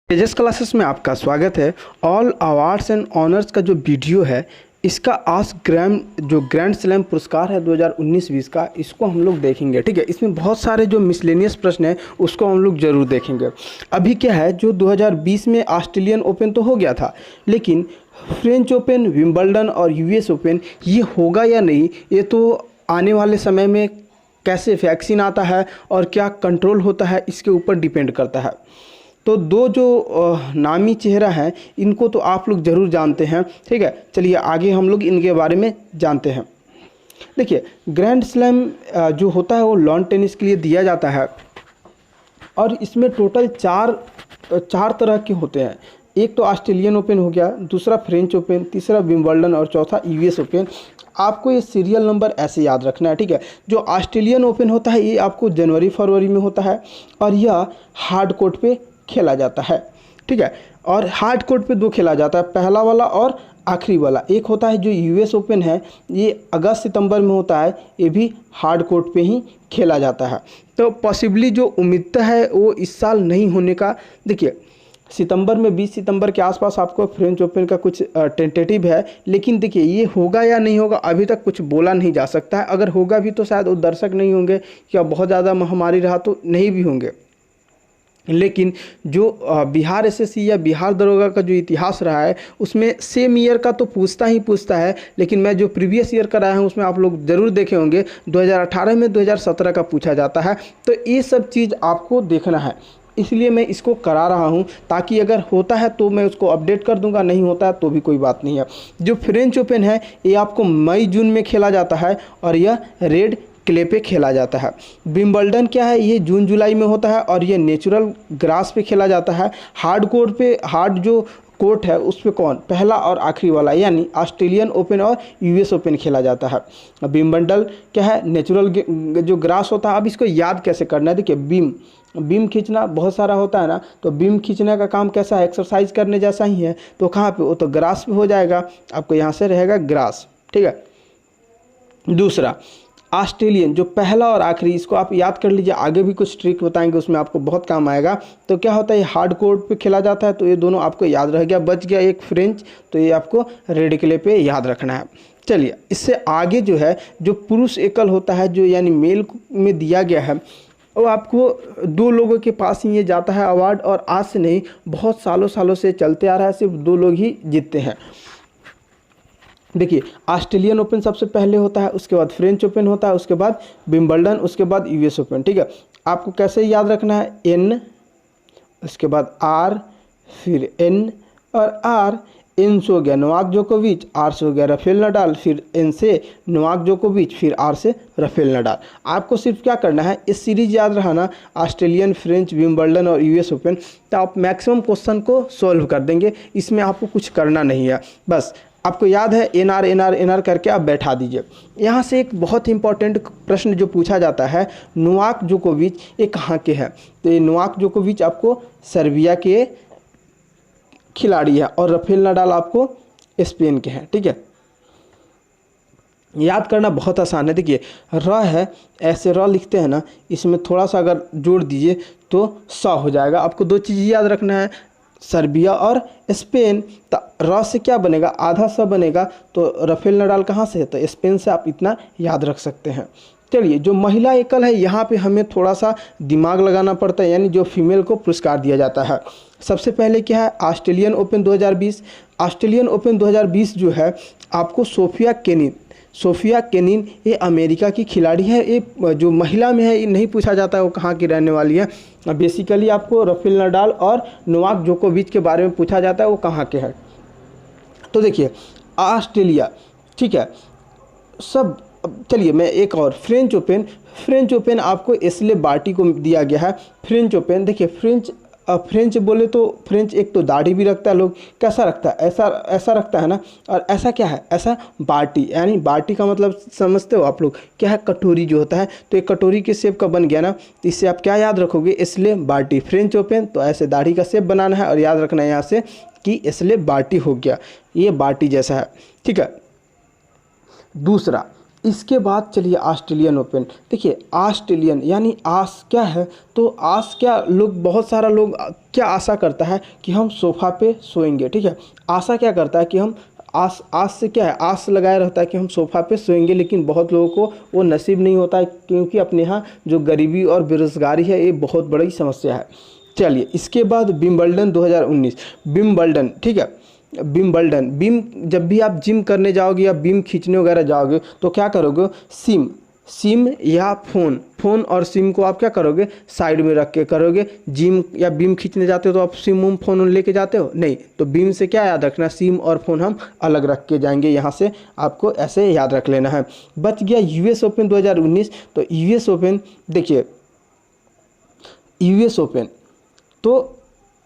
तेजस classes में आपका स्वागत है। ऑल अवार्ड्स एंड ऑनर्स का जो वीडियो है इसका आज ग्रैंड स्लैम पुरस्कार है 2019-20 का, इसको हम लोग देखेंगे। ठीक है, इसमें बहुत सारे जो मिसलेनियस प्रश्न है उसको हम लोग ज़रूर देखेंगे। अभी क्या है, जो 2020 में ऑस्ट्रेलियन ओपन तो हो गया था, लेकिन फ्रेंच ओपन, विंबलडन और यूएस ओपन ये होगा या नहीं, ये तो आने वाले समय में कैसे वैक्सीन आता है और क्या कंट्रोल होता है इसके ऊपर डिपेंड करता है। तो दो जो नामी चेहरा हैं इनको तो आप लोग ज़रूर जानते हैं। ठीक है, चलिए आगे हम लोग इनके बारे में जानते हैं। देखिए, ग्रैंड स्लैम जो होता है वो लॉन टेनिस के लिए दिया जाता है और इसमें टोटल चार तरह के होते हैं। एक तो ऑस्ट्रेलियन ओपन हो गया, दूसरा फ्रेंच ओपन, तीसरा विंबलडन और चौथा यूएस ओपन। आपको ये सीरियल नंबर ऐसे याद रखना है। ठीक है, जो ऑस्ट्रेलियन ओपन होता है ये आपको जनवरी-फरवरी में होता है और यह हार्ड कोर्ट पे खेला जाता है। ठीक है, और हार्ड कोर्ट पे दो खेला जाता है, पहला वाला और आखिरी वाला। एक होता है जो यूएस ओपन है, ये अगस्त-सितंबर में होता है, ये भी हार्ड कोर्ट पे ही खेला जाता है। तो पॉसिबली जो उम्मीद है वो इस साल नहीं होने का। देखिए, सितंबर में 20 सितंबर के आसपास आपको फ्रेंच ओपन का कुछ टेंटेटिव है, लेकिन देखिए ये होगा या नहीं होगा अभी तक कुछ बोला नहीं जा सकता है। अगर होगा भी तो शायद वो दर्शक नहीं होंगे या बहुत ज़्यादा महामारी रहा तो नहीं भी होंगे। लेकिन जो बिहार एसएससी या बिहार दरोगा का जो इतिहास रहा है उसमें सेम ईयर का तो पूछता ही पूछता है, लेकिन मैं जो प्रीवियस ईयर कराया हूँ उसमें आप लोग ज़रूर देखे होंगे 2018 में 2017 का पूछा जाता है। तो ये सब चीज़ आपको देखना है, इसलिए मैं इसको करा रहा हूँ ताकि अगर होता है तो मैं उसको अपडेट कर दूंगा, नहीं होता है तो भी कोई बात नहीं है। जो फ्रेंच ओपन है ये आपको मई जून में खेला जाता है और यह रेड क्ले पे खेला जाता है। विंबलडन क्या है, ये जून जुलाई में होता है और ये नेचुरल ग्रास पे खेला जाता है। हार्ड कोर्ट पे, हार्ड जो कोर्ट है उस पे पहला और आखिरी वाला यानी ऑस्ट्रेलियन ओपन और यूएस ओपन खेला जाता है। विंबलडन क्या है, नेचुरल जो ग्रास होता है। अब इसको याद कैसे करना है, देखिए बीम खींचना बहुत सारा होता है ना, तो बीम खींचने का काम कैसा है, एक्सरसाइज करने जैसा ही है। तो कहाँ पे, वो तो ग्रास पे हो जाएगा, आपको यहाँ से रहेगा ग्रास। ठीक है, दूसरा ऑस्ट्रेलियन जो पहला और आखिरी, इसको आप याद कर लीजिए, आगे भी कुछ ट्रिक बताएंगे उसमें आपको बहुत काम आएगा। तो क्या होता है, ये हार्ड कोर्ट पे खेला जाता है, तो ये दोनों आपको याद रह गया। बच गया एक फ्रेंच, तो ये आपको रेड क्ले पे याद रखना है। चलिए, इससे आगे जो है, जो पुरुष एकल होता है, जो यानी मेल में दिया गया है, वो आपको दो लोगों के पास ही ये जाता है अवार्ड, और आज से नहीं बहुत सालों से चलते आ रहा है, सिर्फ दो लोग ही जीतते हैं। देखिए, ऑस्ट्रेलियन ओपन सबसे पहले होता है, उसके बाद फ्रेंच ओपन होता है, उसके बाद विंबलडन, उसके बाद यूएस ओपन। ठीक है, आपको कैसे याद रखना है, एन, उसके बाद आर, फिर एन और आर। एन से हो गया नोवाक जोकोविच, आर से हो गया राफेल नडाल, फिर एन से नोवाक जोकोविच, फिर आर से राफेल नडाल। आपको सिर्फ क्या करना है, इस सीरीज याद रखना, ऑस्ट्रेलियन, फ्रेंच, विंबलडन और यूएस ओपन, तो आप मैक्सिमम क्वेश्चन को सॉल्व कर देंगे। इसमें आपको कुछ करना नहीं है, बस आपको याद है एनआर करके आप बैठा दीजिए। यहाँ से एक बहुत इंपॉर्टेंट प्रश्न जो पूछा जाता है, नोवाक जोकोविच ये कहाँ के हैं, तो ये नोवाक जोकोविच आपको सर्बिया के खिलाड़ी है और राफेल नडाल आपको स्पेन के हैं। ठीक है, याद करना बहुत आसान है। देखिए, र है, ऐसे र लिखते हैं ना, इसमें थोड़ा सा अगर जोड़ दीजिए तो स हो जाएगा। आपको दो चीज़ याद रखना है, सर्बिया और स्पेन। तो र से क्या बनेगा, आधा स बनेगा, तो राफेल नडाल कहाँ से है, तो स्पेन से। आप इतना याद रख सकते हैं। चलिए, जो महिला एकल है यहाँ पे हमें थोड़ा सा दिमाग लगाना पड़ता है, यानी जो फीमेल को पुरस्कार दिया जाता है। सबसे पहले क्या है, ऑस्ट्रेलियन ओपन 2020। ऑस्ट्रेलियन ओपन 2020 जो है आपको सोफिया केनिन ये अमेरिका की खिलाड़ी है। ये जो महिला में है, ये नहीं पूछा जाता है वो कहाँ की रहने वाली है। बेसिकली आपको राफेल नडाल और नोवाक जोकोविच के बारे में पूछा जाता है वो कहाँ के हैं। तो देखिए, ऑस्ट्रेलिया, ठीक है सब। चलिए, मैं एक और, फ्रेंच ओपन आपको एशले बार्टी को दिया गया है। फ्रेंच ओपन, देखिए फ्रेंच बोले तो फ्रेंच एक तो दाढ़ी भी रखता है, लोग कैसा रखता है, ऐसा रखता है ना, और ऐसा क्या है, ऐसा बाटी, यानी बाटी का मतलब समझते हो आप लोग, क्या है, कटोरी जो होता है। तो एक कटोरी के शेप का बन गया ना, तो इससे आप क्या याद रखोगे, एशले बार्टी। फ्रेंच ओपन तो ऐसे दाढ़ी का शेप बनाना है और याद रखना है यहाँ से कि एशले बार्टी हो गया, ये बाटी जैसा है। ठीक है, दूसरा इसके बाद चलिए ऑस्ट्रेलियन ओपन। देखिए ऑस्ट्रेलियन यानी आस क्या है, तो आस क्या, लोग बहुत सारा लोग क्या आशा करता है कि हम सोफ़ा पे सोएंगे, ठीक है। आशा क्या करता है कि हम आस से क्या है, आस लगाए रहता है कि हम सोफ़ा पे सोएंगे, लेकिन बहुत लोगों को वो नसीब नहीं होता है, क्योंकि अपने यहाँ जो गरीबी और बेरोज़गारी है ये बहुत बड़ी समस्या है। चलिए इसके बाद विंबलडन 2019, विंबलडन, ठीक है। विंबलडन, बीम, जब भी आप जिम करने जाओगे या बीम खींचने वगैरह जाओगे तो क्या करोगे, सिम या फ़ोन और सिम को आप क्या करोगे, साइड में रख के करोगे। जिम या बीम खींचने जाते हो तो आप सिम फ़ोन लेके जाते हो नहीं, तो बीम से क्या याद रखना, सिम और फ़ोन हम अलग रख के जाएंगे, यहाँ से आपको ऐसे याद रख लेना है। बच गया यूएस ओपन 2019। तो यूएस ओपन देखिए, यूएस ओपन, तो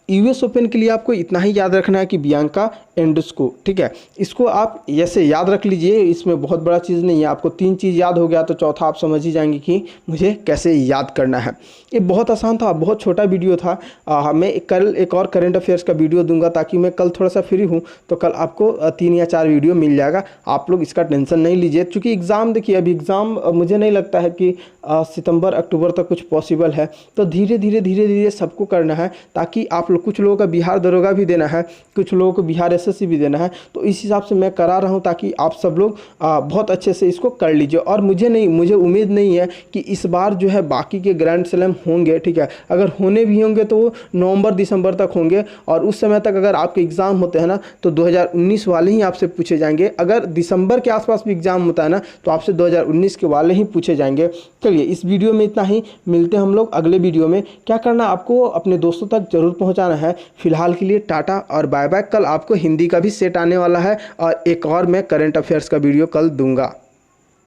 यूएस ओपन के लिए आपको इतना ही याद रखना है कि बियांका एंड्रेस्कू, ठीक है। इसको आप ऐसे याद रख लीजिए, इसमें बहुत बड़ा चीज़ नहीं है। आपको 3 चीज़ याद हो गया तो चौथा आप समझ ही जाएंगे कि मुझे कैसे याद करना है। ये बहुत आसान था, बहुत छोटा वीडियो था। मैं कल एक और करंट अफेयर्स का वीडियो दूंगा, ताकि मैं कल थोड़ा सा फ्री हूँ तो कल आपको 3 या 4 वीडियो मिल जाएगा। आप लोग इसका टेंशन नहीं लीजिए, क्योंकि एग्ज़ाम, देखिए अभी एग्ज़ाम मुझे नहीं लगता है कि सितंबर अक्टूबर तक कुछ पॉसिबल है। तो धीरे धीरे सबको करना है, ताकि आप लोग, कुछ लोगों का बिहार दरोगा भी देना है, कुछ लोगों को बिहार एसएससी भी देना है, तो इस हिसाब से मैं करा रहा हूं, ताकि आप सब लोग बहुत अच्छे से इसको कर लीजिए। और मुझे उम्मीद नहीं है कि इस बार जो है बाकी के ग्रैंड स्लैम होंगे, ठीक है। अगर होने भी होंगे तो वो नवंबर दिसंबर तक होंगे, और उस समय तक अगर आपके एग्ज़ाम होते हैं ना तो 2019 वाले ही आपसे पूछे जाएंगे। अगर दिसंबर के आसपास भी एग्ज़ाम होता है ना तो आपसे 2019 के वाले ही पूछे जाएंगे। चलिए इस वीडियो में इतना ही, मिलते हैं हम लोग अगले वीडियो में। क्या करना, आपको अपने दोस्तों तक जरूर पहुंचाना है। फिलहाल के लिए टाटा और बाय बाय। कल आपको हिंदी का भी सेट आने वाला है, और एक और मैं करंट अफेयर्स का वीडियो कल दूंगा।